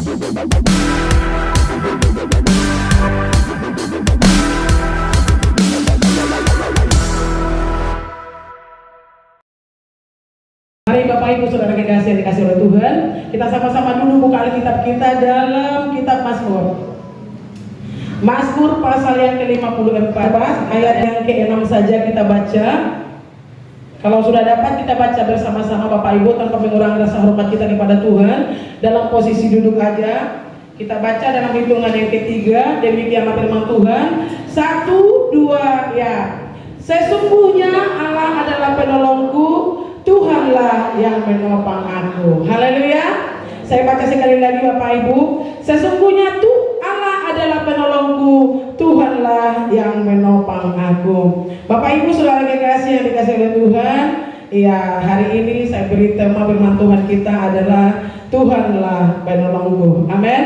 Mari Bapak Ibu Saudara kekasih yang dikasih oleh Tuhan, kita sama-sama dulu buka Alkitab kita dalam kitab Mazmur. Mazmur pasal yang ke-54, ayat yang ke-6 saja kita baca. Kalau sudah dapat kita baca bersama-sama Bapak Ibu tanpa mengurangi rasa hormat kita kepada Tuhan. Dalam posisi duduk aja. Kita baca dalam hitungan yang ketiga. Demikianlah firman Tuhan. 1, 2, ya. Sesungguhnya Allah adalah penolongku, Tuhanlah yang menopang aku. Haleluya. Saya baca sekali lagi Bapak Ibu. Sesungguhnya Allah adalah penolongku, Tuhanlah yang menopang aku. Bapak Ibu Saudara kekasih yang dikasih oleh Tuhan, ya hari ini saya beri tema firman Tuhan kita adalah Tuhanlah penolongku. Amin.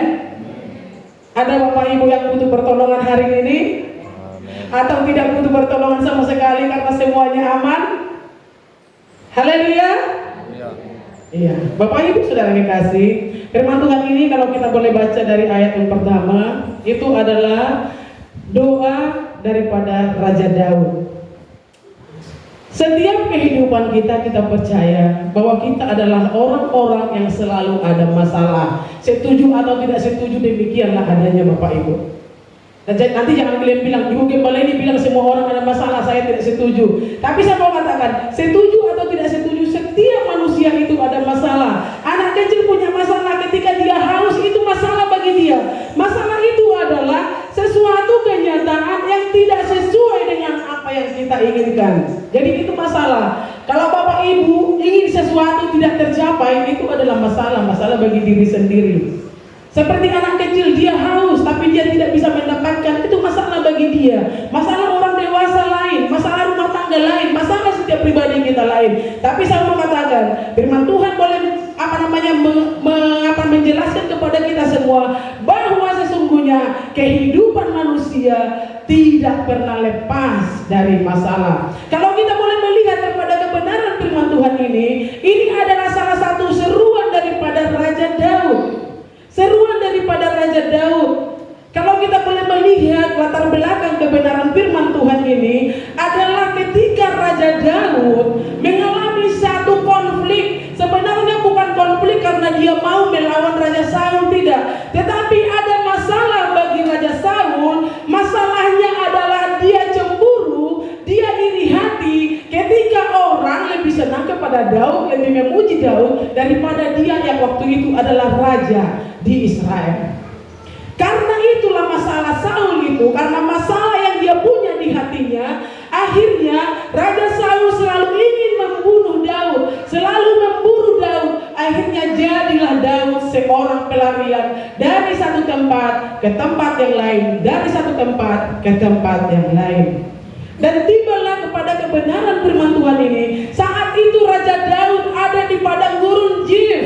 Ada Bapak Ibu yang butuh pertolongan hari ini? Atau tidak butuh pertolongan sama sekali karena semuanya aman? Haleluya. Iya, Bapak Ibu Saudara kekasih, firman Tuhan ini kalau kita boleh baca dari ayat yang pertama, itu adalah doa daripada Raja Daud. Setiap kehidupan kita percaya bahwa kita adalah orang-orang yang selalu ada masalah. Setuju atau tidak setuju, demikianlah adanya Bapak Ibu. Nanti jangan kalian bilang, Ibu Gembala ini bilang semua orang ada masalah, saya tidak setuju. Tapi saya mau katakan, setuju atau tidak setuju, setiap manusia itu ada masalah. Anak kecil punya masalah ketika dia haus, itu masalah bagi dia. Masalah itu adalah sesuatu kenyataan yang tidak sesuai dengan apa yang kita inginkan. Jadi itu masalah. Kalau Bapak Ibu ingin sesuatu tidak tercapai, itu adalah masalah bagi diri sendiri. Seperti anak kecil, dia haus tapi dia tidak bisa mendapatkan, itu masalah bagi dia. Masalah orang dewasa lain, masalah rumah tangga lain, masalah setiap pribadi kita lain. Tapi saya mau katakan, firman Tuhan boleh menjelaskan kepada kita semua bahwa sesungguhnya kehidupan manusia tidak pernah lepas dari masalah. Kalau kita boleh melihat kepada kebenaran firman Tuhan ini adalah salah satu seruan daripada Raja Daud. Seruan daripada Raja Daud. Kalau kita boleh melihat latar belakang kebenaran firman Tuhan ini adalah ketika Raja Daud mengalami satu konflik. Sebenarnya bukan konflik karena dia mau melawan Raja Saul, tidak. Tetapi ada masalah bagi Raja Saul. Masalahnya adalah dia cemburu, dia iri hati ketika orang lebih senang kepada Daud, lebih memuji Daud daripada dia yang waktu itu adalah raja di Israel. Karena itulah masalah Saul itu, karena masalah yang dia punya di hatinya, akhirnya Raja Saul selalu ingin membunuh Daud, selalu memburu Daud. Akhirnya jadilah Daud seorang pelarian dari satu tempat ke tempat yang lain, dari satu tempat ke tempat yang lain. Dan tibalah kepada kebenaran firman Tuhan ini. Saat itu Raja Daud ada di padang gurun Zif.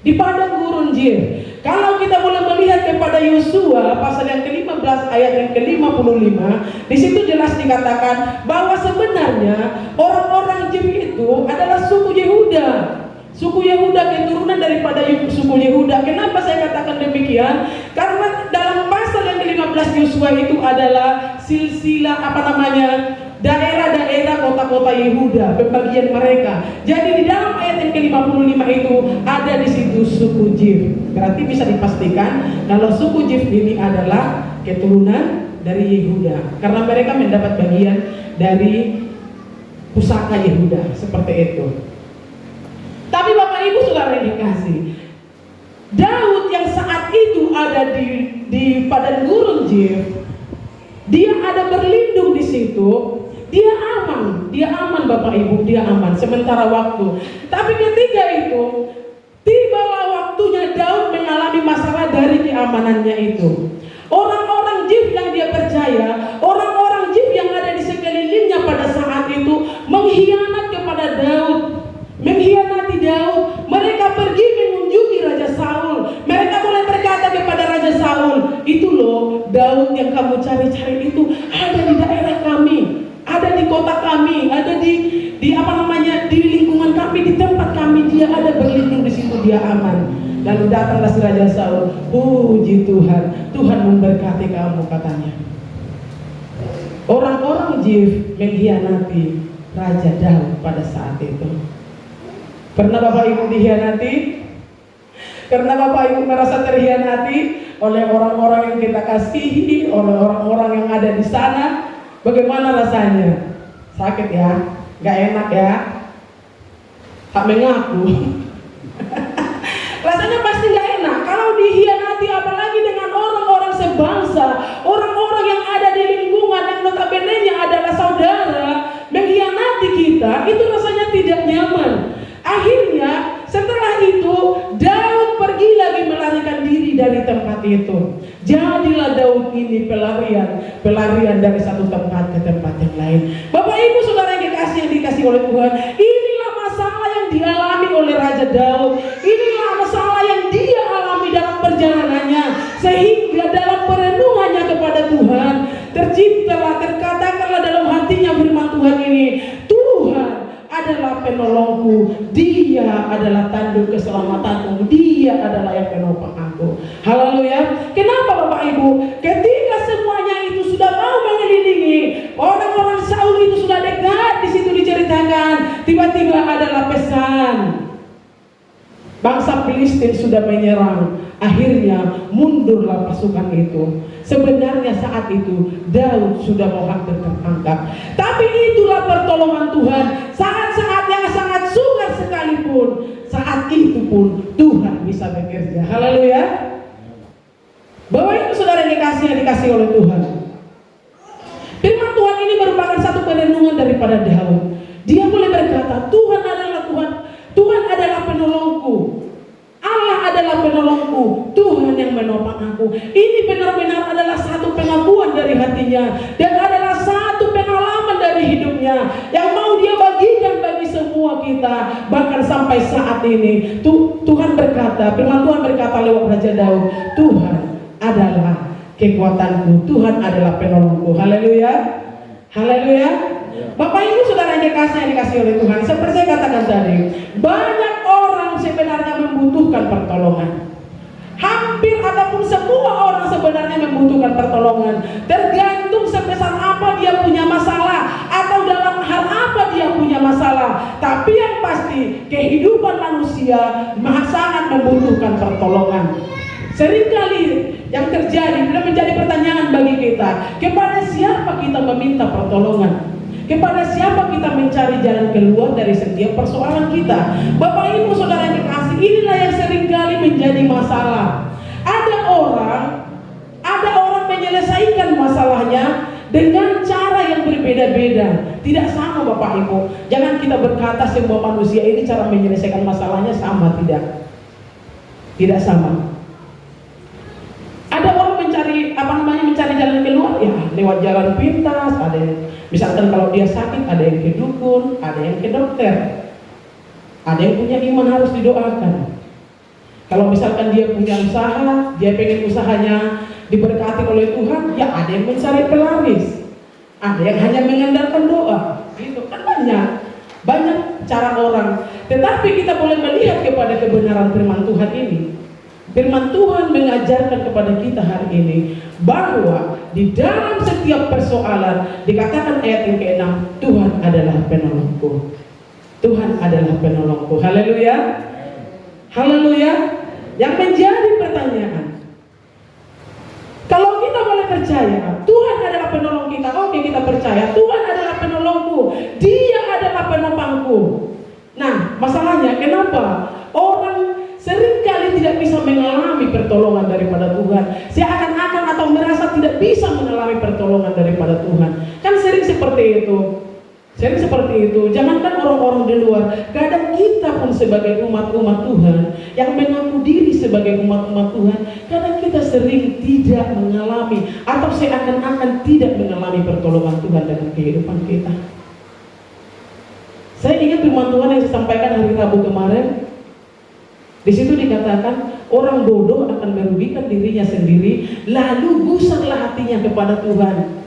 Di padang gurun Zif. Kalau kita boleh melihat kepada Yosua pasal yang ke-15 ayat yang ke-55, di situ jelas dikatakan bahwa sebenarnya orang-orang Zif itu adalah suku Yehuda. Suku Yehuda, keturunan daripada suku Yehuda. Kenapa saya katakan demikian? Karena dalam pasal yang ke-15 Yosua itu adalah silsilah daerah-daerah kota-kota Yehuda, pembagian mereka. Jadi di dalam ayat yang ke-55 itu ada di situ suku Zif. Berarti bisa dipastikan kalau suku Zif ini adalah keturunan dari Yehuda, karena mereka mendapat bagian dari pusaka Yehuda, seperti itu. Tapi Bapak Ibu Saudara yang dikasih, Daud yang saat itu ada di padang gurun Zif, dia ada berlindung di situ. Dia aman Bapak Ibu, dia aman sementara waktu. Tapi ketika itu tibalah waktunya Daud mengalami masalah dari keamanannya itu. Orang-orang Zif yang dia percaya, orang-orang Zif yang ada di sekelilingnya pada saat itu mengkhianat kepada Daud, mengkhianati Daud. Mereka pergi mengunjungi Raja Saul. Mereka mulai berkata kepada Raja Saul, itu loh Daud yang kamu cari-cari itu ada di daerah kami, ada di kota kami, ada di lingkungan kami, di tempat kami, dia ada berlindung di situ, dia aman. Lalu datanglah si Raja Saul. Puji Tuhan, Tuhan memberkati kamu katanya. Orang-orang Zif mengkhianati Raja Daud pada saat itu. Pernah Bapak Ibu dikhianati? Karena Bapak Ibu merasa terkhianati oleh orang-orang yang kita kasihi, oleh orang-orang yang ada di sana, bagaimana rasanya? Sakit ya? Gak enak ya? Tak mengaku. Rasanya pasti gak enak kalau dikhianati, apalagi dengan orang-orang sebangsa, orang-orang yang ada di lingkungan yang notabene-nya adalah saudara, mengkhianati kita, itu rasanya tidak nyaman. Akhirnya setelah itu Daud pergi lagi melarikan diri dari tempat itu. Jadilah Daud ini pelarian dari satu tempat ke tempat yang lain. Bapak Ibu Saudara yang dikasih oleh Tuhan, inilah masalah yang dialami oleh Raja Daud. Inilah masalah yang dia alami dalam perjalanannya, sehingga dalam perenungannya kepada Tuhan terkatakanlah dalam hatinya firman Tuhan ini, Tuhan adalah penolongku, Dia adalah tanduk keselamatanku, Dia adalah yang menopang aku. Haleluya. Kenapa Bapak Ibu? Ketika semuanya itu sudah mau mengelilingi, orang-orang Saul itu sudah dekat, di situ diceritakan, tiba-tiba adalah pesan, bangsa Filistin sudah menyerang. Akhirnya mundurlah pasukan itu. Sebenarnya saat itu Daud sudah mau hampir tertangkap. Tapi itulah pertolongan Tuhan. Saat-saat yang sangat sukar sekalipun, saat itu pun Tuhan bisa bekerja. Haleluya. Bapak Ibu Saudara yang dikasih oleh Tuhan, firman Tuhan ini merupakan satu perenungan daripada Daud. Dia boleh berkata, Tuhan adalah Tuhan, Tuhan adalah penolongku, Allah adalah penolongku, Tuhan yang menopang aku. Ini benar-benar adalah satu pengakuan dari hatinya, dan adalah satu pengalaman dari hidupnya yang mau dia bagikan bagi semua kita. Bahkan sampai saat ini Tuhan berkata, firman Tuhan berkata lewat Raja Daud, Tuhan adalah kekuatanku, Tuhan adalah penolongku. Haleluya. Haleluya. Bapak Ibu Saudara yang dikasih oleh Tuhan, seperti saya katakan tadi, banyak orang sebenarnya membutuhkan pertolongan. Hampir ataupun semua orang sebenarnya membutuhkan pertolongan, tergantung sebesar apa dia punya masalah atau dalam hal apa dia punya masalah. Tapi yang pasti kehidupan manusia sangat membutuhkan pertolongan. Seringkali yang terjadi tidak menjadi pertanyaan bagi kita, kepada siapa kita meminta pertolongan? Kepada siapa kita mencari jalan keluar dari setiap persoalan kita? Bapak Ibu Saudara yang dikasih, inilah yang seringkali menjadi masalah. Ada orang menyelesaikan masalahnya dengan cara yang berbeda-beda. Tidak sama Bapak Ibu. Jangan kita berkata semua manusia ini cara menyelesaikan masalahnya sama, tidak. Tidak sama. Ada orang mencari jalan keluar ya lewat jalan pintas. Ada yang, misalkan kalau dia sakit, ada yang ke dukun, ada yang ke dokter, ada yang punya iman harus didoakan. Kalau misalkan dia punya usaha, dia pengen usahanya diberkati oleh Tuhan, ya ada yang mencari pelaris, ada yang hanya mengandalkan doa. Gitu kan banyak cara orang. Tetapi kita boleh melihat kepada kebenaran firman Tuhan ini. Firman Tuhan mengajarkan kepada kita hari ini bahwa di dalam setiap persoalan dikatakan ayat yang ke-6, Tuhan adalah penolongku. Tuhan adalah penolongku. Haleluya. Haleluya. Yang menjadi pertanyaan, kalau kita boleh percaya Tuhan adalah penolong kita, oke, kita percaya Tuhan adalah penolongku, Dia adalah penopangku. Nah, masalahnya kenapa orang seringkali tidak bisa mengalami pertolongan daripada Tuhan, seakan-akan atau merasa tidak bisa mengalami pertolongan daripada Tuhan. Kan sering seperti itu. Jangankan orang-orang di luar, kadang kita pun sebagai umat-umat Tuhan yang mengaku diri sebagai umat-umat Tuhan, kadang kita sering tidak mengalami atau seakan-akan tidak mengalami pertolongan Tuhan dalam kehidupan kita. Saya ingat firman Tuhan yang disampaikan hari Rabu kemarin. Di situ dikatakan orang bodoh akan merugikan dirinya sendiri, lalu gusarlah hatinya kepada Tuhan.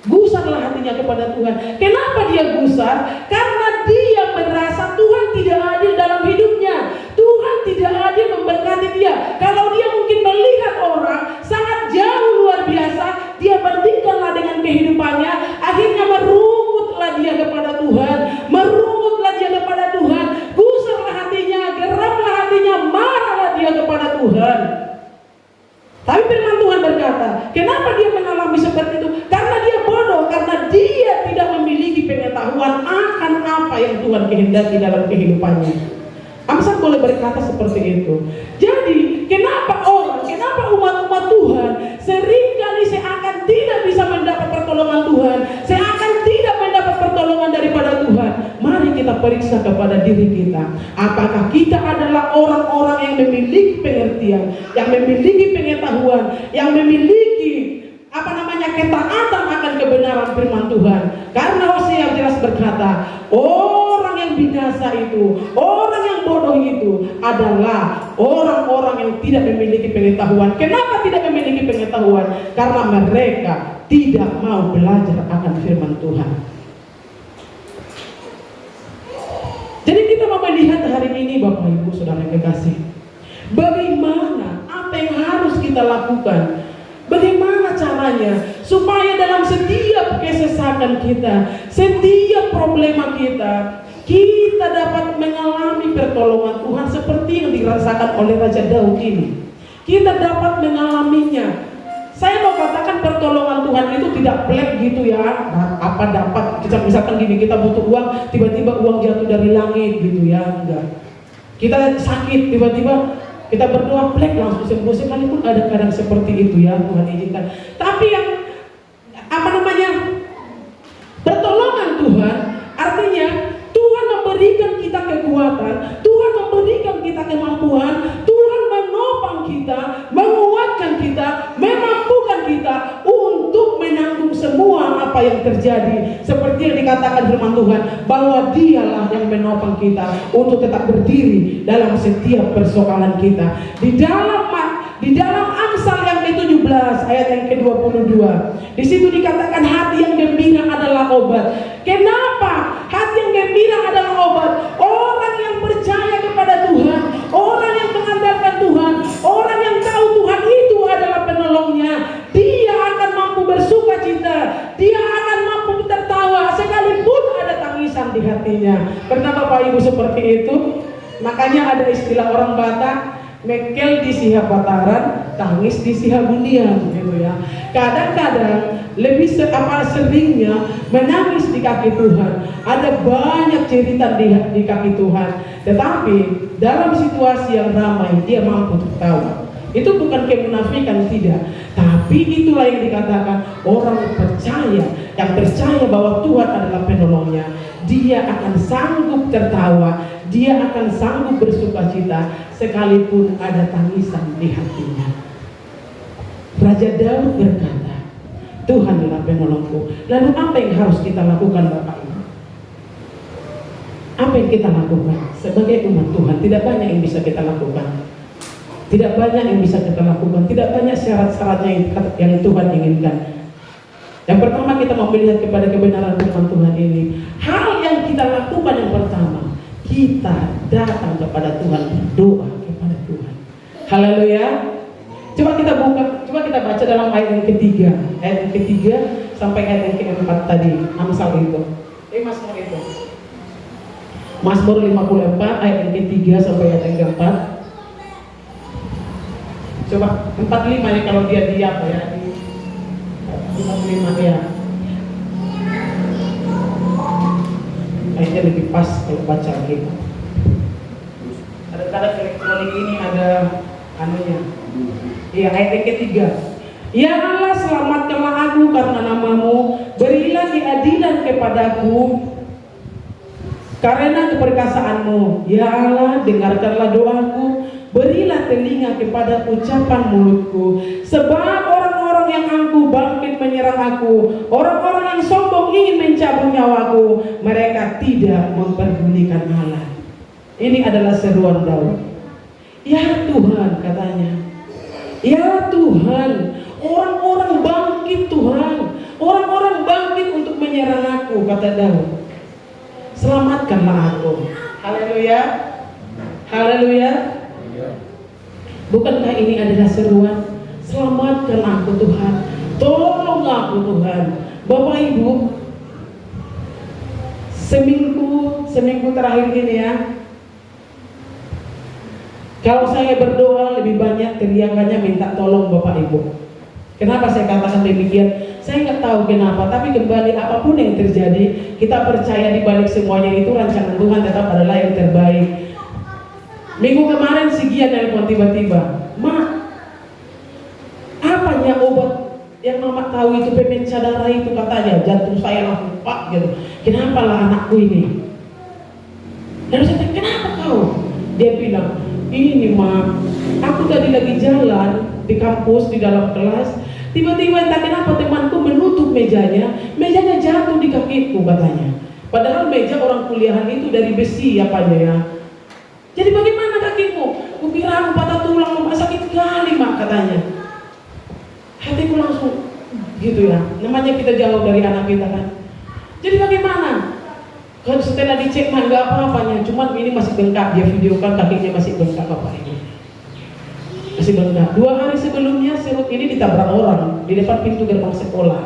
Gusarlah hatinya kepada Tuhan. Kenapa dia gusar? Karena dia merasa Tuhan tidak adil dalam hidupnya. Tuhan tidak adil memberkati dia. Kalau dia mungkin melihat orang sangat jauh luar biasa, dia bandingkanlah dengan kehidupannya, akhirnya merungutlah dia kepada Tuhan, merungutlah dia kepada Tuhan, gusarlah hatinya, geramlah hatinya, marahlah dia kepada Tuhan. Tapi firman Tuhan berkata, kenapa dia mengalami seperti itu? Karena dia bodoh, karena dia tidak memiliki pengetahuan akan apa yang Tuhan kehendaki dalam kehidupannya. Amsal boleh berkata seperti itu. Jadi, kenapa umat-umat Tuhan seringkali seakan tidak bisa mendapat pertolongan Tuhan, seakan tidak mendapat pertolongan daripada Tuhan? Mari kita periksa kepada diri kita. Apakah kita adalah orang-orang yang memiliki pengertian, yang memiliki pengetahuan, yang memiliki ketaatan akan kebenaran firman Tuhan? Karena Hosea jelas berkata, orang yang binasa itu, orang yang bodoh itu adalah orang-orang yang tidak memiliki pengetahuan. Kenapa tidak memiliki pengetahuan? Karena mereka tidak mau belajar akan firman Tuhan. Jadi kita mau melihat hari ini, Bapak Ibu Saudara yang kekasih, bagaimana, apa yang harus kita lakukan, bagaimana caranya supaya dalam setiap kesesakan kita, setiap problema kita, kita dapat mengalami pertolongan Tuhan seperti yang dirasakan oleh Raja Daud ini. Kita dapat mengalaminya. Saya mau katakan pertolongan Tuhan itu tidak black gitu ya. Apa dapat, misalkan gini, kita butuh uang, tiba-tiba uang jatuh dari langit gitu ya. Enggak. Kita sakit, tiba-tiba kita berdoa black langsung sembuh. Sekalipun ada kadang seperti itu ya, Tuhan izinkan. Tapi yang pertolongan Tuhan artinya Tuhan memberikan kita kekuatan, Tuhan memberikan kita kemampuan, Tuhan menopang kita, menguatkan kita, memampukan kita untuk menanggung semua apa yang terjadi. Seperti yang dikatakan firman Tuhan, bahwa Dialah yang menopang kita untuk tetap berdiri dalam setiap persoalan kita. Di dalam Amsal yang ke-17 ayat yang ke-22, di situ dikatakan hati yang gembira adalah obat. Kenapa hati yang gembira adalah obat? Orang yang percaya kepada Tuhan, orang yang mengandalkan Tuhan, orang yang tahu Tuhan itu adalah penolongnya, dia akan mampu bersukacita, dia akan mampu tertawa sekalipun ada tangisan di hatinya. Karena Bapak Ibu seperti itu, makanya ada istilah orang Batak, mekel di siha pataran, tangis di siha bunian, gitu ya. Kadang-kadang lebih seringnya menangis di kaki Tuhan. Ada banyak cerita di kaki Tuhan, tetapi dalam situasi yang ramai dia mampu tertawa. Itu bukan kemunafikan, tidak, tapi itulah yang dikatakan orang percaya, yang percaya bahwa Tuhan adalah penolongnya. Dia akan sanggup tertawa, dia akan sanggup bersukacita sekalipun ada tangisan di hatinya. Raja Daud berkata, Tuhan adalah penolongku. Lalu apa yang harus kita lakukan, Bapak Ibu? Apa yang kita lakukan sebagai umat Tuhan? Tidak banyak yang bisa kita lakukan. Tidak banyak yang bisa kita lakukan. Tidak banyak syarat-syaratnya yang Tuhan inginkan. Yang pertama, kita mau melihat kepada kebenaran firman Tuhan ini. Hal yang kita lakukan yang pertama, kita datang kepada Tuhan, berdoa kepada Tuhan. Haleluya. Coba kita baca dalam ayat yang ketiga sampai ayat yang keempat tadi, Amsal itu. Mazmur itu. Mazmur 54 ayat yang ketiga sampai ayat yang keempat. Coba 45 ya kalau dia diam ya. 45 ya. Ayatnya lebih pas kalau baca gitu. Kadang-kadang elektronik ini ada anunya. Iya, ayat yang ketiga. Ya Allah, selamatkanlah aku karena namamu, berilah keadilan kepadaku karena keperkasaanmu. Ya Allah, dengarkanlah doaku, berilah telinga kepada ucapan mulutku. Sebab orang-orang yang angkuh bangkit menyerang aku, orang-orang yang sombong ingin mencabut nyawaku. Mereka tidak memperdulikan Allah. Ini adalah seruan Daud. Ya Tuhan, katanya, ya Tuhan, orang-orang bangkit Tuhan, orang-orang bangkit untuk menyerang aku, kata Daud. Selamatkanlah aku. Haleluya, haleluya. Bukankah ini adalah seruan? Selamatkan aku Tuhan, tolong aku Tuhan. Bapak Ibu, seminggu terakhir ini ya, kalau saya berdoa lebih banyak teriakannya minta tolong Bapak Ibu. Kenapa saya katakan demikian? Saya nggak tahu kenapa, tapi kembali apapun yang terjadi, kita percaya di balik semuanya itu rancangan Tuhan tetap adalah yang terbaik. Minggu kemarin si Gia nelpon tiba-tiba, "Ma, apanya obat yang Mama tahu itu pemecah darah itu?" Katanya jantung saya langsung pak gitu. "Kenapa lah anakku ini?" Dan saya tanya, "Kenapa kau?" Dia bilang, "Ini Ma, aku tadi lagi jalan di kampus di dalam kelas, tiba-tiba entah kenapa temanku menutup mejanya jatuh di kakiku," katanya. Padahal meja orang kuliahan itu dari besi apanya ya. "Jadi bagaimana kakimu?" "Kukira aku patah tulang, sakit kali Mak," katanya. Hatiku langsung gitu ya, namanya kita jauh dari anak kita kan. "Jadi bagaimana?" Kalau setelah dicek mah nggak apa-apanya, cuman ini masih bengkak. Dia videokan kakinya masih bengkak Bapak Ibu, masih bengkak. 2 hari sebelumnya serut ini ditabrak orang di depan pintu gerbang sekolah.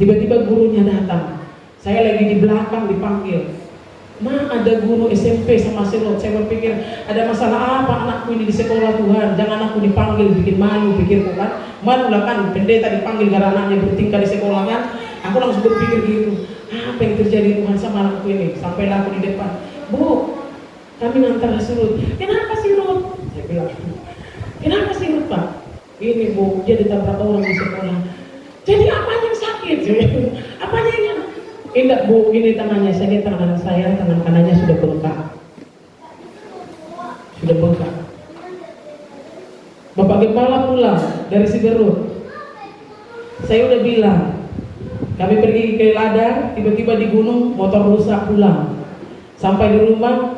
Tiba-tiba gurunya datang, saya lagi di belakang dipanggil, "Ma, ada guru SMP sama serut." Saya berpikir ada masalah apa anakku ini di sekolah Tuhan, jangan aku dipanggil, bikin malu pikirku kan. Malu lah kan, pendeta dipanggil karena anaknya bertingkah di sekolah kan. Aku langsung berpikir gitu, apa yang terjadi Tuhan sama anakku ini? Sampailah aku di depan, "Bu, kami ngantar Serut." "Kenapa Serut?" Saya bilang, "Kenapa Serut Pak?" "Ini Bu, dia ditabrak orang di sekolah." "Jadi apanya yang sakit?" "Apanya yang..." "Tidak Bu, ini tangannya." Saya lihat tangan saya, tangan kanannya sudah bengkak. Sudah bengkak. Bapak Gembala pulang dari Siberut. Saya udah bilang, kami pergi ke ladang, tiba-tiba di gunung motor rusak pulang. Sampai di rumah,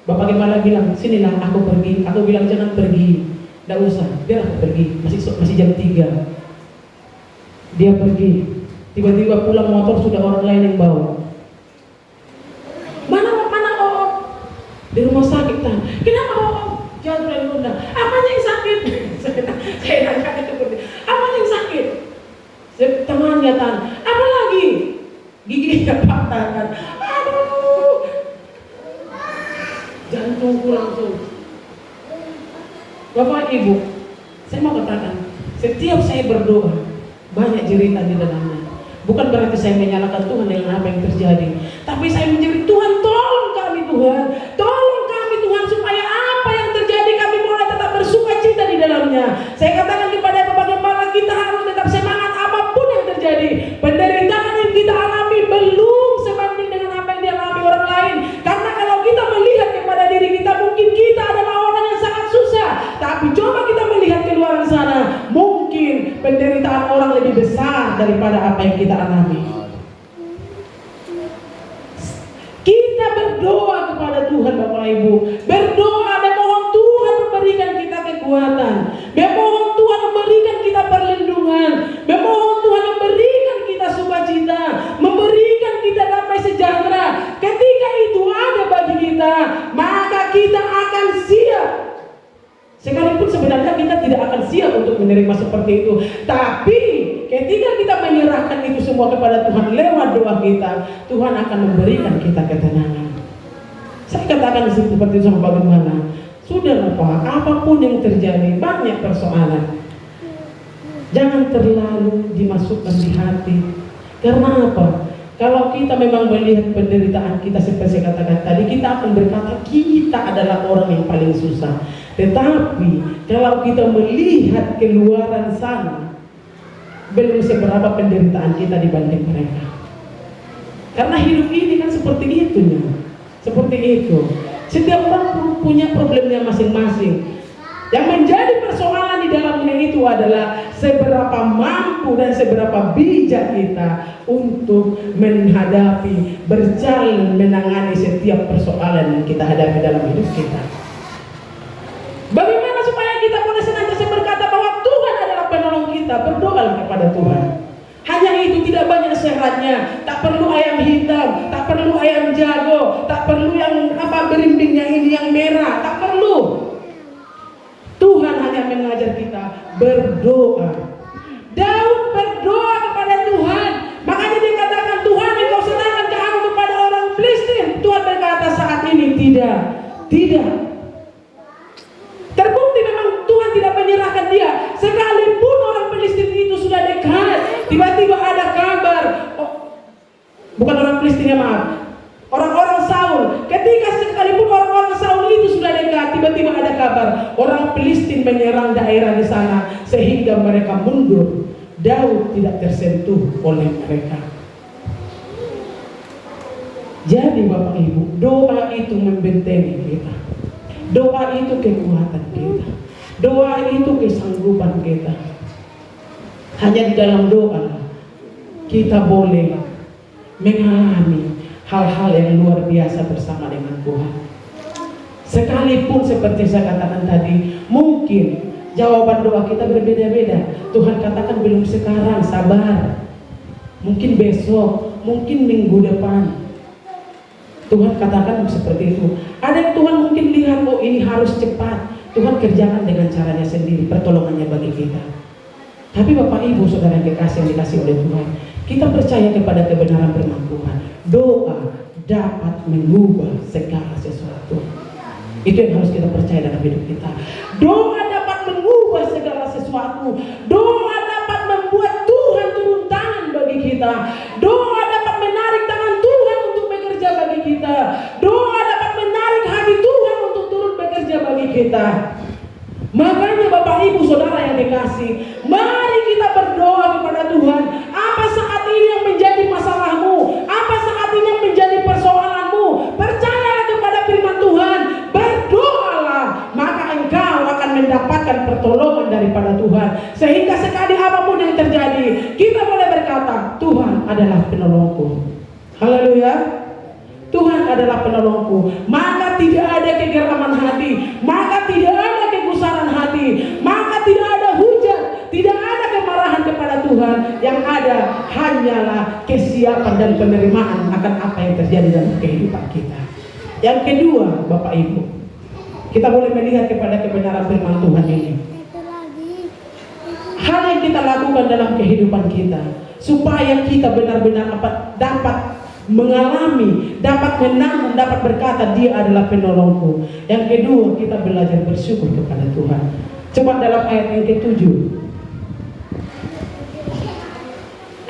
Bapak Gembala bilang, "Sinilah aku pergi." Aku bilang, "Jangan pergi, tidak usah, biar aku pergi, masih jam 3. Dia pergi. Tiba-tiba pulang motor sudah orang lain yang bawa. Mana oh?" "Di rumah sakit kan." "Kenapa oh?" "Jatuh dari Honda." "Apanya yang sakit?" Saya nanya itu, "Apanya yang sakit?" "Tangannya Tan." "Apa lagi?" "Giginya patah kan." Aduh, jantungku langsung. Bapak Ibu, saya mau katakan, setiap saya berdoa banyak cerita di dalamnya. Bukan berarti saya menyalahkan Tuhan dengan apa yang terjadi, tapi saya menjadi, "Tuhan, tolong kami Tuhan, tolong kami Tuhan, supaya apa yang terjadi kami boleh tetap bersuka cita di dalamnya." Saya katakan kepada Bapak Gembala, kita harus tetap semangat apapun yang terjadi. Penderitaan yang kita alami belum sebanding dengan apa yang dialami orang lain. Karena kalau kita melihat kepada diri kita, mungkin kita adalah orang yang sangat susah. Tapi coba kita melihat ke luar sana, mungkin penderitaan orang lebih besar daripada apa yang kita alami. Kita berdoa kepada Tuhan Bapak Ibu, berdoa memohon Tuhan memberikan kita kekuatan, memohon Tuhan memberikan kita perlindungan, memohon Tuhan memberikan kita sukacita, memberikan kita damai sejahtera. Ketika itu ada bagi kita, maka kita akan siap. Sekalipun sebenarnya kita tidak akan siap untuk menerima seperti itu, tapi ketika kita menyerahkan itu semua kepada Tuhan lewat doa kita, Tuhan akan memberikan kita ketenangan. Saya katakan seperti itu sama Pak Gembala, "Sudah Pak, apapun yang terjadi, banyak persoalan, jangan terlalu dimasukkan di hati. Karena apa? Kalau kita memang melihat penderitaan kita seperti saya katakan tadi, kita akan berkata kita adalah orang yang paling susah. Tetapi kalau kita melihat keluaran sana, belum seberapa penderitaan kita dibanding mereka. Karena hidup ini kan seperti itu ya. Seperti itu. Setiap orang punya problemnya masing-masing. Yang menjadi persoalan di dalamnya itu adalah seberapa mampu dan seberapa bijak kita untuk menghadapi, berjalan, menangani setiap persoalan yang kita hadapi dalam hidup kita. Bagaimana supaya kita boleh senantiasa berkata bahwa Tuhan adalah penolong kita? Berdoalah kepada Tuhan. Hanya itu, tidak banyak syaratnya. Tak perlu ayam hitam, tak perlu ayam jago, tak perlu yang berimbingnya ini yang merah, tak perlu. Tuhan yang mengajar kita berdoa. Daud berdoa kepada Tuhan. Makanya dia katakan, Tuhan engkau serahkan ke aku kepada orang Filistin. Tuhan berkata saat ini tidak. Terbukti memang Tuhan tidak menyerahkan dia. Sekalipun orang Filistin itu sudah dekat, tiba-tiba ada kabar. Bukan orang Filistin, ya maaf. Orang-orang Saul. Ketika sekalipun orang-orang Saul itu sudah dekat, tiba-tiba ada kabar orang Filistin menyerang daerah di sana sehingga mereka mundur. Daud tidak tersentuh oleh mereka. Jadi Bapak Ibu, doa itu membentengi kita. Doa itu kekuatan kita. Doa itu kesanggupan kita. Hanya di dalam doa kita boleh mengalami hal-hal yang luar biasa bersama dengan Tuhan. Sekalipun seperti saya katakan tadi, mungkin jawaban doa kita berbeda-beda. Tuhan katakan belum sekarang, sabar. Mungkin besok, mungkin minggu depan. Tuhan katakan seperti itu. Ada yang Tuhan mungkin lihat, oh ini harus cepat. Tuhan kerjakan dengan caranya sendiri, pertolongannya bagi kita. Tapi Bapak Ibu Saudara yang dikasih oleh Tuhan, kita percaya kepada kebenaran firman Tuhan. Doa dapat mengubah segala sesuatu. Itu yang harus kita percaya dalam hidup kita. Doa dapat mengubah segala sesuatu. Doa dapat membuat Tuhan turun tangan bagi kita. Doa dapat menarik tangan Tuhan untuk bekerja bagi kita. Doa dapat menarik hati Tuhan untuk turun bekerja bagi kita. Makanya Bapak Ibu Saudara yang dikasih, mari kita berdoa kepada Tuhan. Apa saat ini yang menjadi masalahmu? Apa saat ini yang menjadi persoalanmu? Percayalah kepada firman Tuhan. Berdoalah, maka engkau akan mendapatkan pertolongan daripada Tuhan. Sehingga sekali apapun yang terjadi, kita boleh berkata, Tuhan adalah penolongku. Haleluya. Tuhan adalah penolongku. Maka tidak ada kegeraman hati, maka tidak ada kegusaran hati, maka tidak ada hujat, tidak ada kemarahan kepada Tuhan. Yang ada hanyalah kesiapan dan penerimaan akan apa yang terjadi dalam kehidupan kita. Yang kedua, Bapak Ibu, kita boleh melihat kepada kebenaran firman Tuhan ini. Hal yang kita lakukan dalam kehidupan kita supaya kita benar-benar dapat mengalami, dapat menang, dapat berkata dia adalah penolongku. Yang kedua, kita belajar bersyukur kepada Tuhan. Coba dalam ayat yang ke-7,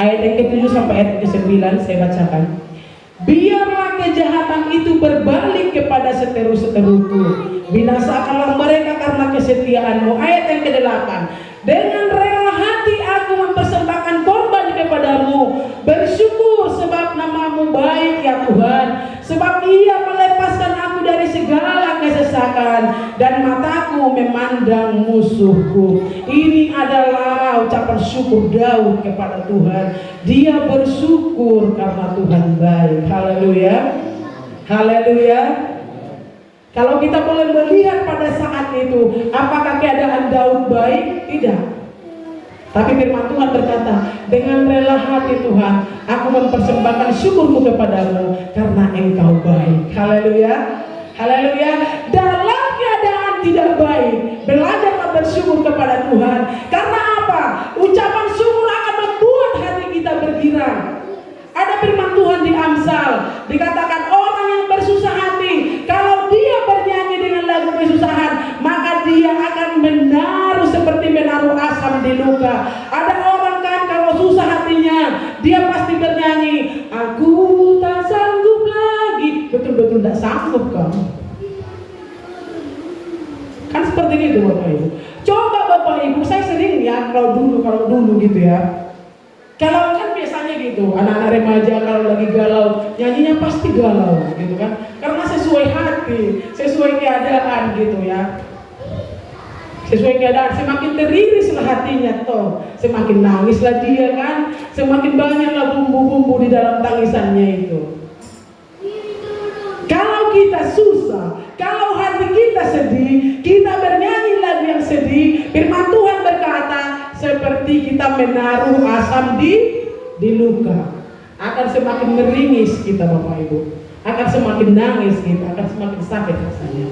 ayat yang ke-7 sampai ayat ke-9 saya bacakan. Biarlah kejahatan itu berbalik kepada seteru-seteruku, binasakanlah mereka karena kesetiaanmu. Ayat yang ke-8, dengan rela hati aku mempersembahkan korban kepadamu, bersyukur sebab namamu baik ya Tuhan, sebab ia melepaskan aku dari segala kesesakan dan mataku memandang musuhku. Ini adalah ucapan syukur Daud kepada Tuhan. Dia bersyukur karena Tuhan baik. Haleluya, haleluya. Kalau kita boleh melihat pada saat itu, apakah keadaan Daud baik? Tidak. Tapi firman Tuhan berkata, dengan rela hati Tuhan, aku mempersembahkan syukurku kepadamu karena engkau baik. Haleluya, haleluya. Dalam keadaan tidak baik, belajarlah bersyukur kepada Tuhan. Karena apa? Ucapan syukur akan membuat hati kita bergirang. Ada firman Tuhan di Amsal, dikatakan orang yang bersusah hati, kalau dia bernyanyi dengan lagu kesusahan, maka dia akan menaruh seperti menaruh asam di luka. Ada orang kan kalau susah hatinya, dia pasti bernyanyi, aku tak sanggup lagi. Betul-betul tak sanggup kamu. Kan seperti itu Bapak Ibu. Coba Bapak Ibu, saya sering ya kalau dulu gitu ya. Kalau kan biasanya gitu, anak-anak remaja kalau lagi galau, nyanyinya pasti galau gitu kan. Karena sesuai hati, sesuai keadaan gitu ya. Sesuai keadaan, semakin teririslah hatinya toh, semakin nangislah dia kan, semakin banyaklah bumbu-bumbu di dalam tangisannya itu. Kalau kita susah, kalau hati kita sedih, kita bernyanyi lagu yang sedih, firman Tuhan berkata, seperti kita menaruh asam di luka. Akan semakin meringis kita Bapak Ibu, akan semakin nangis kita, akan semakin sakit rasanya.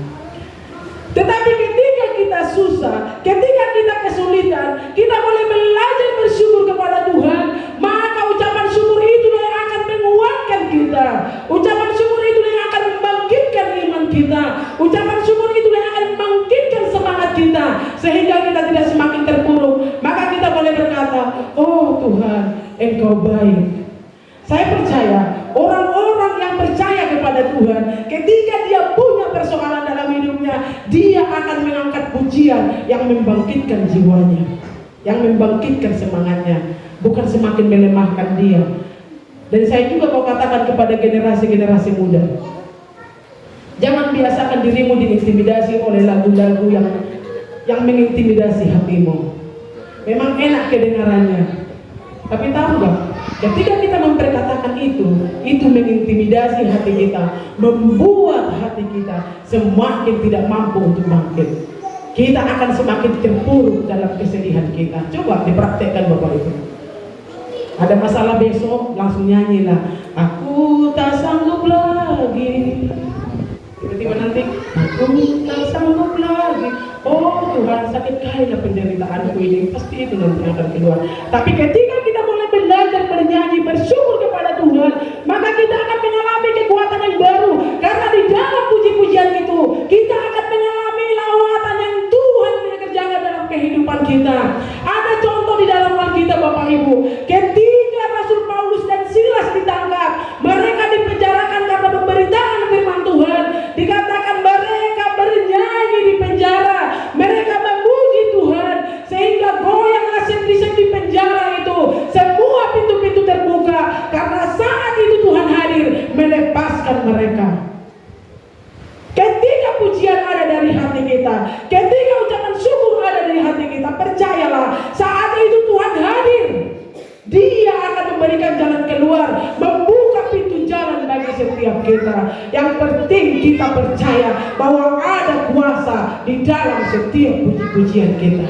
Tetapi ketika kita susah, ketika kita kesulitan, kita boleh belajar bersyukur kepada Tuhan. Maka ucapan syukur itulah yang akan menguatkan kita. Ucapan syukur itulah yang akan membangkitkan iman kita. Ucapan syukur itulah yang akan membangkitkan semangat kita, sehingga kita tidak semakin terpuruk. Maka kita boleh berkata, oh Tuhan, Engkau baik. Saya percaya orang-orang yang percaya kepada Tuhan, ketika dia punya persoalan dalam hidupnya, dia akan mengangkat pujian yang membangkitkan jiwanya, yang membangkitkan semangatnya, bukan semakin melemahkan dia. Dan saya juga mau katakan kepada generasi-generasi muda, jangan biasakan dirimu diintimidasi oleh lagu-lagu yang mengintimidasi hatimu. Memang enak kedengarannya, tapi tahu gak? Ketika kita memperkatakan itu mengintimidasi hati kita, membuat hati kita semakin tidak mampu untuk bangkit. Kita akan semakin terpuruk dalam kesedihan kita. Coba dipraktekkan Bapak Ibu. Ada masalah besok, langsung nyanyilah, aku tak sanggup lagi. Tiba-tiba nanti, aku tak sanggup lagi. Oh Tuhan, sakit kalilah penderitaanku ini. Pasti itu nanti akan keluar. Tapi ketika kita mulai belajar bernyanyi, bersyukur kepada Tuhan, maka kita akan mengalami kekuatan yang baru. Karena di dalam puji-pujian itu, kita akan mengalami lawatan yang Tuhan kerjakan dalam kehidupan kita. Ada contoh di dalam Alkitab Bapak Ibu. Ketika Rasul Paulus dan Silas ditangkap, mereka dipenjarakan karena pemberitaan firman Tuhan. Dikatakan mereka bernyanyi di penjara, mereka memuji Tuhan, sehingga goyanglah sendi-sendi penjara itu. Semua pintu-pintu terbuka, karena saat itu Tuhan hadir melepaskan mereka. Ketika pujian ada dari hati kita, ketika ucapan syukur ada dari hati kita, percayalah, saat itu Tuhan hadir. Dia akan memberikan jalan keluar, membuka pintu jalan bagi setiap kita. Yang penting kita percaya bahwa ada kuasa di dalam setiap puji-pujian kita.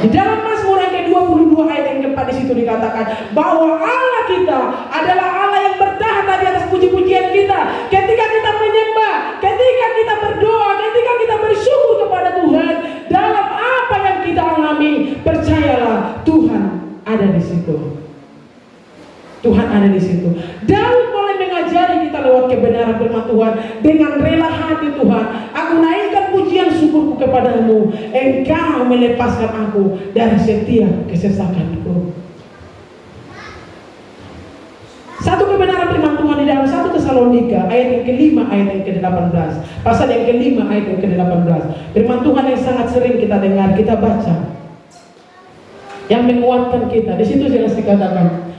Di dalam Mazmur yang ke-22 ayat yang ke-4 di situ dikatakan bahwa Allah kita adalah Allah yang bertahan di atas puji-pujian kita. Ketika kita menyembah, ketika kita berdoa, ketika kita bersyukur kepada Tuhan dalam apa yang kita alami, percayalah Tuhan ada di situ. Tuhan ada di situ. Daud mulai mengajari kita lewat kebenaran firman Tuhan. Dengan rela hati Tuhan, aku naikkan pujian syukurku kepadamu. Engkau melepaskan aku dari setiap kesesakanku. Satu kebenaran firman Tuhan di dalam 1 Tesalonika ayat yang ke-5 ayat yang ke-18. Pasal yang ke-5 ayat yang ke-18. Firman Tuhan yang sangat sering kita dengar, kita baca, yang menguatkan kita. Di situ jelas dikatakan,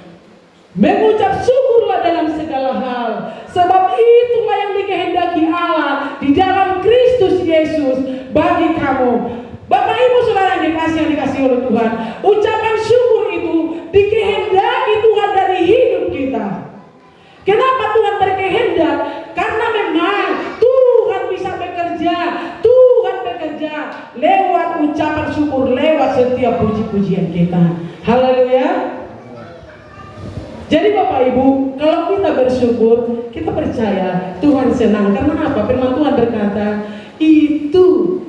mengucap syukurlah dalam segala hal, sebab itulah yang dikehendaki Allah di dalam Kristus Yesus bagi kamu. Bapak Ibu Saudara yang dikasih oleh Tuhan, ucapan syukur itu dikehendaki Tuhan dari hidup kita. Kenapa Tuhan berkehendak? Karena memang Tuhan bisa bekerja. Tuhan bekerja lewat ucapan syukur, lewat setiap puji-pujian kita. Haleluya. Jadi Bapak Ibu, kalau kita bersyukur, kita percaya Tuhan senang. Karena apa? Firman Tuhan berkata, itu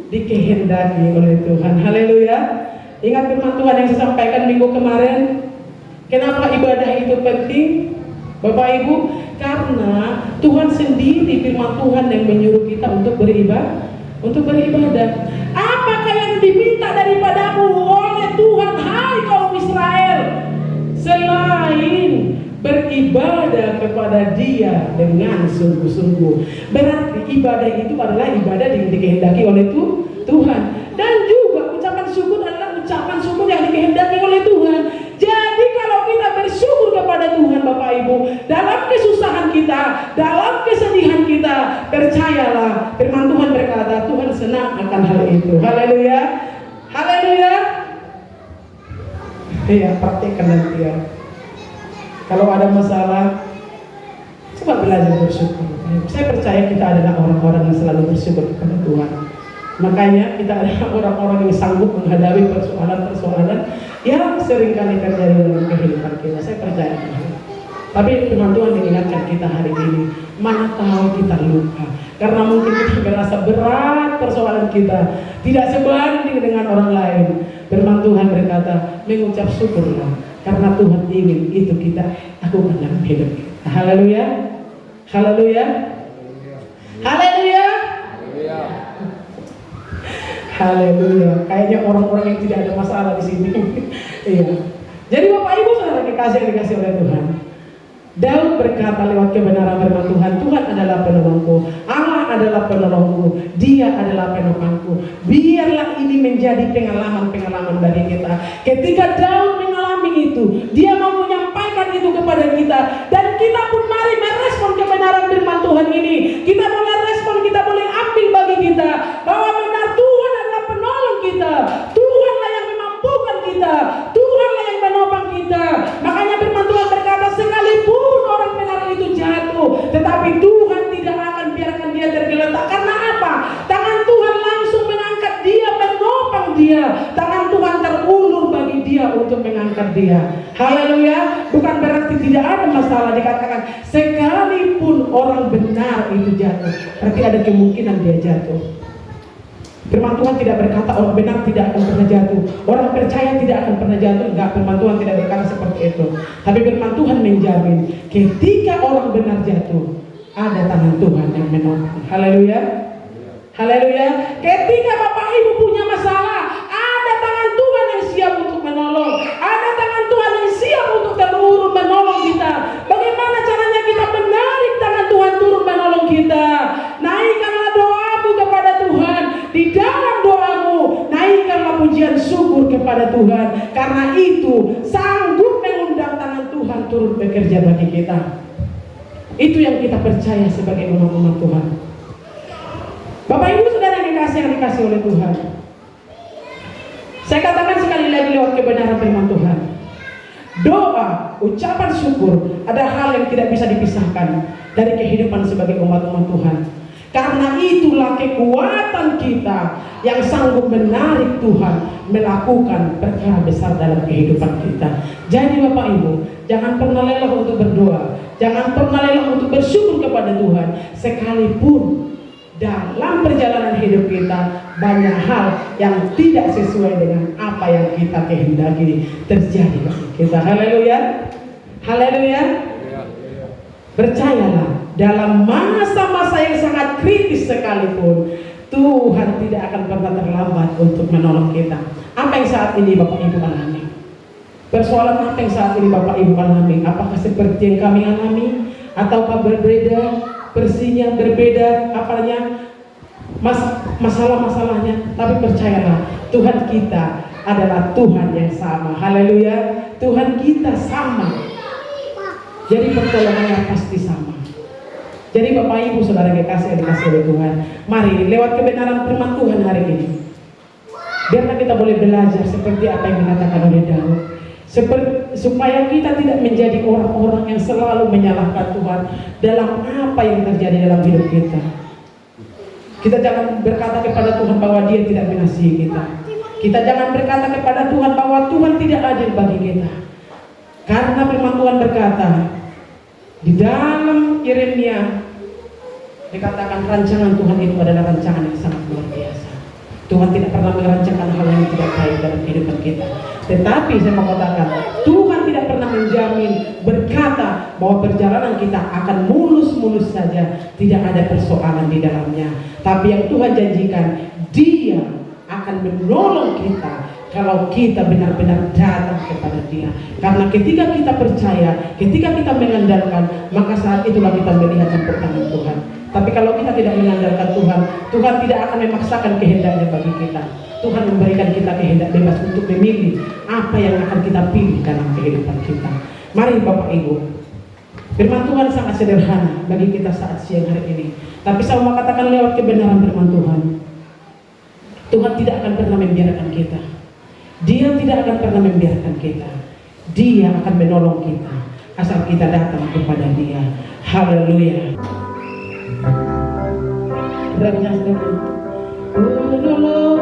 dikehendaki oleh Tuhan. Haleluya. Ingat firman Tuhan yang saya sampaikan minggu kemarin. Kenapa ibadah itu penting? Bapak Ibu, karena Tuhan sendiri, firman Tuhan yang menyuruh kita untuk beribadah. Apakah yang diminta daripadamu oleh Tuhan, hai kaum Israel, selain beribadah kepada Dia dengan sungguh-sungguh? Berarti ibadah itu adalah ibadah yang dikehendaki oleh Tuhan. Dan juga ucapan syukur adalah ucapan syukur yang dikehendaki oleh Tuhan. Jadi kalau kita bersyukur kepada Tuhan Bapak Ibu, dalam kesusahan kita, dalam kesedihan kita, percayalah firman Tuhan berkata, Tuhan senang akan hal itu. Haleluya. Haleluya. Iya, praktekkan nanti ya. Kalau ada masalah, coba belajar bersyukur. Saya percaya kita adalah orang-orang yang selalu bersyukur kepada Tuhan. Makanya kita adalah orang-orang yang sanggup menghadapi persoalan-persoalan yang seringkali terjadi dalam kehidupan kita. Saya percaya. Tapi firman Tuhan mengingatkan kita hari ini, mana tahu kita lupa. Karena mungkin kita merasa berat persoalan kita, tidak sebanding dengan orang lain. Firman Tuhan berkata, mengucap syukurlah, karena Tuhan ingin itu kita lakukan dalam hidup kita. Haleluya, haleluya, haleluya, haleluya. Kayaknya orang-orang yang tidak ada masalah di sini. Iya. Jadi Bapak Ibu saudara dikasih oleh Tuhan. Daud berkata lewat kebenaran firman Tuhan, Tuhan adalah penolongku, Allah adalah penolongku, Dia adalah penopangku. Biarlah ini menjadi pengalaman-pengalaman bagi kita. Ketika Daud mengalami itu, dia mau menyampaikan itu kepada kita, dan kita pun mari merespon kebenaran firman Tuhan ini. Kita boleh respon, kita boleh ambil bagi kita bahwa benar Tuhan adalah penolong kita, Tuhanlah yang memampukan kita, Tuhanlah yang menopang kita. Makanya firman Tuhan berkata, sekalipun orang benar itu jatuh, tetapi Tuhan tidak akan biarkan dia tergeletak. Karena apa? Tangan Tuhan langsung mengangkat dia, menopang dia. Tangan Tuhan terulur bagi dia untuk mengangkat dia. Haleluya. Bukan berarti tidak ada masalah, dikatakan sekalipun orang benar itu jatuh, berarti ada kemungkinan dia jatuh. Firman Tuhan tidak berkata orang benar tidak akan pernah jatuh, orang percaya tidak akan pernah jatuh. Enggak, firman Tuhan tidak berkata seperti itu. Tapi firman Tuhan menjamin ketika orang benar jatuh, ada tangan Tuhan yang menopang. Haleluya, haleluya. Ketika Bapak Ibu punya masalah, ada tangan Tuhan yang siap untuk menolong, ada tangan Tuhan yang siap untuk turun menolong kita. Bagaimana caranya kita menarik tangan Tuhan turun menolong kita? Naikkanlah doamu kepada Tuhan. Di dalam doamu, naikkanlah pujian syukur kepada Tuhan. Karena itu sanggup mengundang tangan Tuhan turun bekerja bagi kita. Itu yang kita percaya sebagai umat-umat Tuhan. Bapak Ibu saudara yang dikasih oleh Tuhan, saya katakan sekali lagi lewat kebenaran firman Tuhan, doa, ucapan syukur ada hal yang tidak bisa dipisahkan dari kehidupan sebagai umat-umat Tuhan. Karena itulah kekuatan kita yang sanggup menarik Tuhan melakukan perkara besar dalam kehidupan kita. Jadi Bapak Ibu, jangan pernah lelah untuk berdoa, jangan pernah lelah untuk bersyukur kepada Tuhan. Sekalipun dalam perjalanan hidup kita banyak hal yang tidak sesuai dengan apa yang kita kehendaki terjadi bagi kita. Haleluya, haleluya. Percayalah, dalam masa-masa yang sangat kritis sekalipun, Tuhan tidak akan pernah terlambat untuk menolong kita. Apa yang saat ini Bapak Ibu alami? Persoalan apa yang saat ini Bapak Ibu alami? Apakah seperti yang kami alami? Ataukah berbeda? Versinya berbeda, masalah-masalahnya. Tapi percayalah, Tuhan kita adalah Tuhan yang sama. Haleluya. Tuhan kita sama. Jadi pertolongannya pasti sama. Jadi Bapak Ibu saudara dikasih oleh Tuhan, mari lewat kebenaran firman Tuhan hari ini, biarlah kita boleh belajar seperti apa yang dikatakan oleh Daud, supaya kita tidak menjadi orang-orang yang selalu menyalahkan Tuhan dalam apa yang terjadi dalam hidup kita. Kita jangan berkata kepada Tuhan bahwa Dia tidak mengasihi kita. Kita jangan berkata kepada Tuhan bahwa Tuhan tidak adil bagi kita. Karena firman Tuhan berkata di dalam Yeremia, dikatakan rancangan Tuhan itu adalah rancangan yang sangat luar biasa. Tuhan tidak pernah merancangkan hal yang tidak baik dalam kehidupan kita. Tetapi saya mau katakan, Tuhan tidak pernah menjamin berkata bahwa perjalanan kita akan mulus-mulus saja, tidak ada persoalan di dalamnya. Tapi yang Tuhan janjikan, Dia akan menolong kita kalau kita benar-benar datang kepada Dia. Karena ketika kita percaya, ketika kita mengandalkan, maka saat itulah kita melihat campur tangan Tuhan. Tapi kalau kita tidak mengandalkan Tuhan, Tuhan tidak akan memaksakan kehendaknya bagi kita. Tuhan memberikan kita kehendak bebas untuk memilih apa yang akan kita pilih dalam kehidupan kita. Mari Bapak Ibu, firman Tuhan sangat sederhana bagi kita saat siang hari ini. Tapi saya mau katakan lewat kebenaran firman Tuhan, Tuhan tidak akan pernah membiarkan kita. Dia tidak akan pernah membiarkan kita. Dia akan menolong kita asal kita datang kepada Dia. Haleluya. Penolong